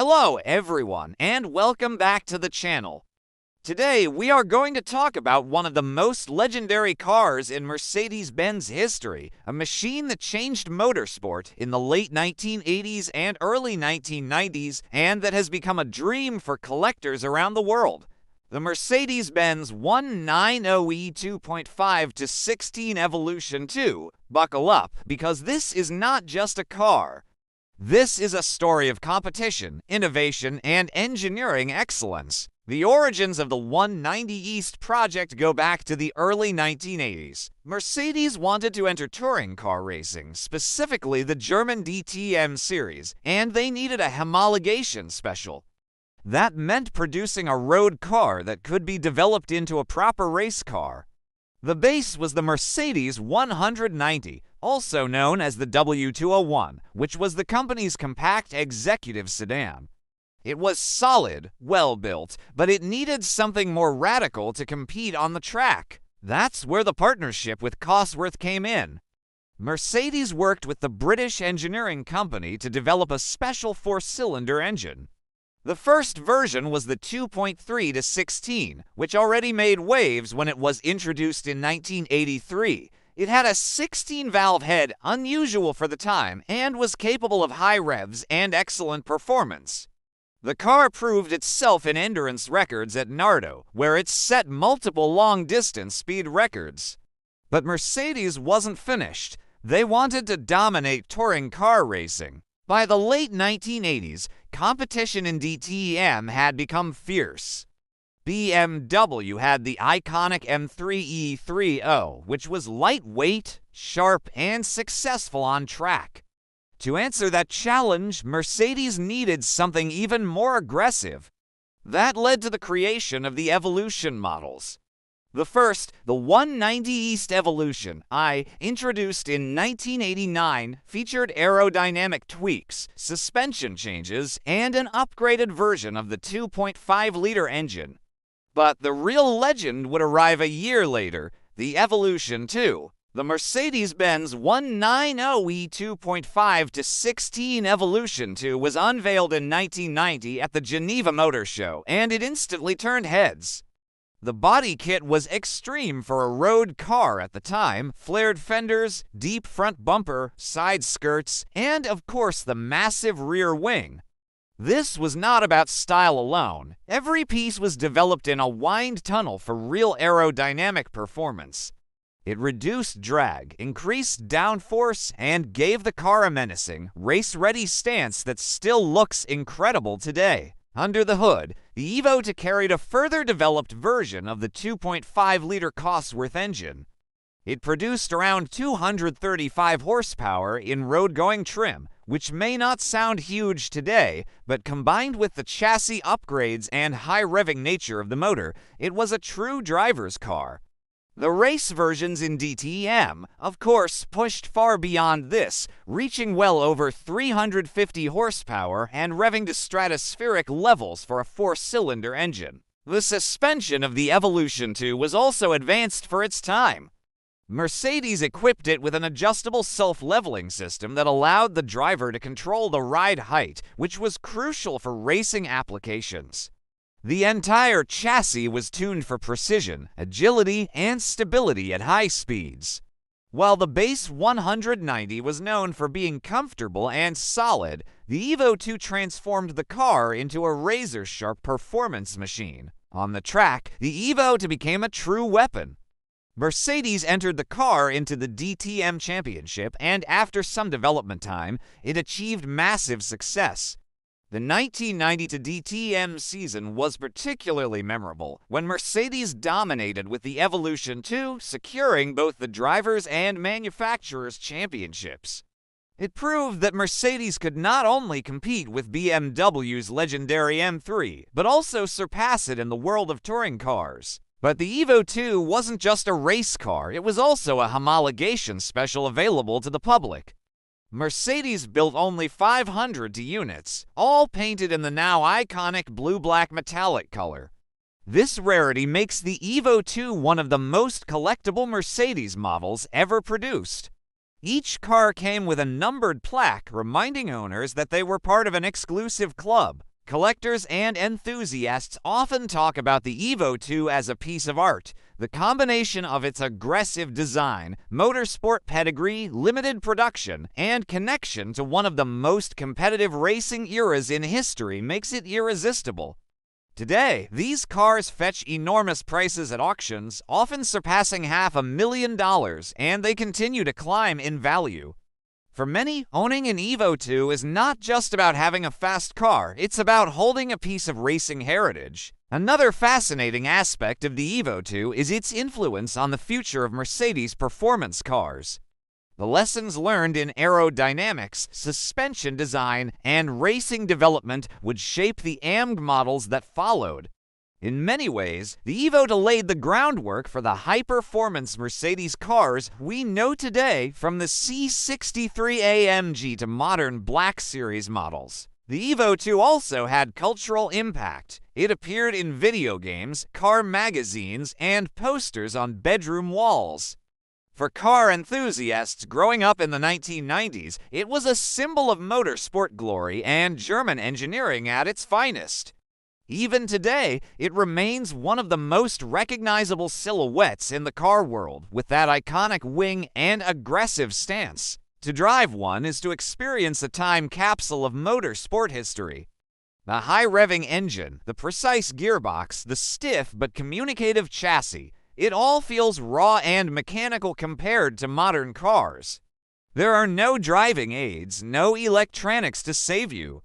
Hello everyone, and welcome back to the channel. Today we are going to talk about one of the most legendary cars in Mercedes-Benz history, a machine that changed motorsport in the late 1980s and early 1990s, and that has become a dream for collectors around the world. The Mercedes-Benz 190E 2.5 to 16 Evolution 2. Buckle up, because this is not just a car. This is a story of competition, innovation, and engineering excellence. The origins of the 190E project go back to the early 1980s. Mercedes wanted to enter touring car racing, specifically the German DTM series, and they needed a homologation special. That meant producing a road car that could be developed into a proper race car. The base was the Mercedes 190, also known as the W201, which was the company's compact executive sedan. It was solid, well-built, but it needed something more radical to compete on the track. That's where the partnership with Cosworth came in. Mercedes worked with the British engineering company to develop a special four-cylinder engine. The first version was the 2.3 to 16, which already made waves when it was introduced in 1983. It had a 16-valve head, unusual for the time, and was capable of high revs and excellent performance. The car proved itself in endurance records at Nardo, where it set multiple long-distance speed records. But Mercedes wasn't finished. They wanted to dominate touring car racing. By the late 1980s, competition in DTM had become fierce. BMW had the iconic M3 E30, which was lightweight, sharp, and successful on track. To answer that challenge, Mercedes needed something even more aggressive. That led to the creation of the Evolution models. The first, the 190E Evolution I, introduced in 1989, featured aerodynamic tweaks, suspension changes, and an upgraded version of the 2.5-liter engine. But the real legend would arrive a year later, the Evolution II. The Mercedes-Benz 190E 2.5 to 16 Evolution 2 was unveiled in 1990 at the Geneva Motor Show, and it instantly turned heads. The body kit was extreme for a road car at the time: flared fenders, deep front bumper, side skirts, and of course the massive rear wing. This was not about style alone. Every piece was developed in a wind tunnel for real aerodynamic performance. It reduced drag, increased downforce, and gave the car a menacing, race-ready stance that still looks incredible today. Under the hood, the Evo II carried a further developed version of the 2.5-liter Cosworth engine. It produced around 235 horsepower in road-going trim, which may not sound huge today, but combined with the chassis upgrades and high-revving nature of the motor, it was a true driver's car. The race versions in DTM, of course, pushed far beyond this, reaching well over 350 horsepower and revving to stratospheric levels for a four-cylinder engine. The suspension of the Evolution 2 was also advanced for its time. Mercedes equipped it with an adjustable self-leveling system that allowed the driver to control the ride height, which was crucial for racing applications. The entire chassis was tuned for precision, agility, and stability at high speeds. While the base 190 was known for being comfortable and solid, the Evo II transformed the car into a razor-sharp performance machine. On the track, the Evo II became a true weapon. Mercedes entered the car into the DTM championship, and after some development time, it achieved massive success. The 1990 to DTM season was particularly memorable, when Mercedes dominated with the Evolution 2, securing both the drivers' and manufacturers' championships. It proved that Mercedes could not only compete with BMW's legendary M3, but also surpass it in the world of touring cars. But the Evo II wasn't just a race car, it was also a homologation special available to the public. Mercedes built only 500 units, all painted in the now iconic blue-black metallic color. This rarity makes the Evo II one of the most collectible Mercedes models ever produced. Each car came with a numbered plaque reminding owners that they were part of an exclusive club. Collectors and enthusiasts often talk about the Evo II as a piece of art. The combination of its aggressive design, motorsport pedigree, limited production, and connection to one of the most competitive racing eras in history makes it irresistible. Today, these cars fetch enormous prices at auctions, often surpassing $500,000, and they continue to climb in value. For many, owning an Evo II is not just about having a fast car, it's about holding a piece of racing heritage. Another fascinating aspect of the Evo II is its influence on the future of Mercedes performance cars. The lessons learned in aerodynamics, suspension design, and racing development would shape the AMG models that followed. In many ways, the Evo laid the groundwork for the high-performance Mercedes cars we know today, from the C63 AMG to modern Black Series models. The Evo II also had cultural impact. It appeared in video games, car magazines, and posters on bedroom walls. For car enthusiasts growing up in the 1990s, it was a symbol of motorsport glory and German engineering at its finest. Even today, it remains one of the most recognizable silhouettes in the car world, with that iconic wing and aggressive stance. To drive one is to experience a time capsule of motorsport history. The high-revving engine, the precise gearbox, the stiff but communicative chassis, it all feels raw and mechanical compared to modern cars. There are no driving aids, no electronics to save you.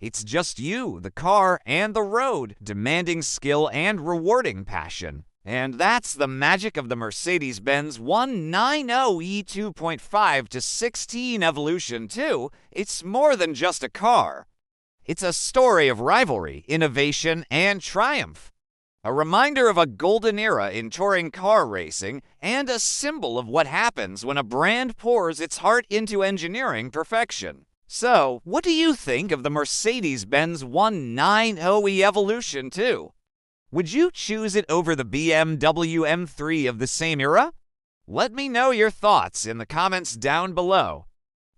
It's just you, the car, and the road, demanding skill and rewarding passion. And that's the magic of the Mercedes-Benz 190E 2.5 to 16 Evolution 2. It's more than just a car. It's a story of rivalry, innovation, and triumph. A reminder of a golden era in touring car racing, and a symbol of what happens when a brand pours its heart into engineering perfection. So, what do you think of the Mercedes-Benz 190E Evolution 2? Would you choose it over the BMW M3 of the same era? Let me know your thoughts in the comments down below.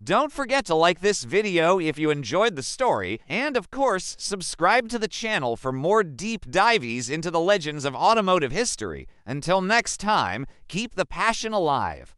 Don't forget to like this video if you enjoyed the story, and of course, subscribe to the channel for more deep dives into the legends of automotive history. Until next time, keep the passion alive.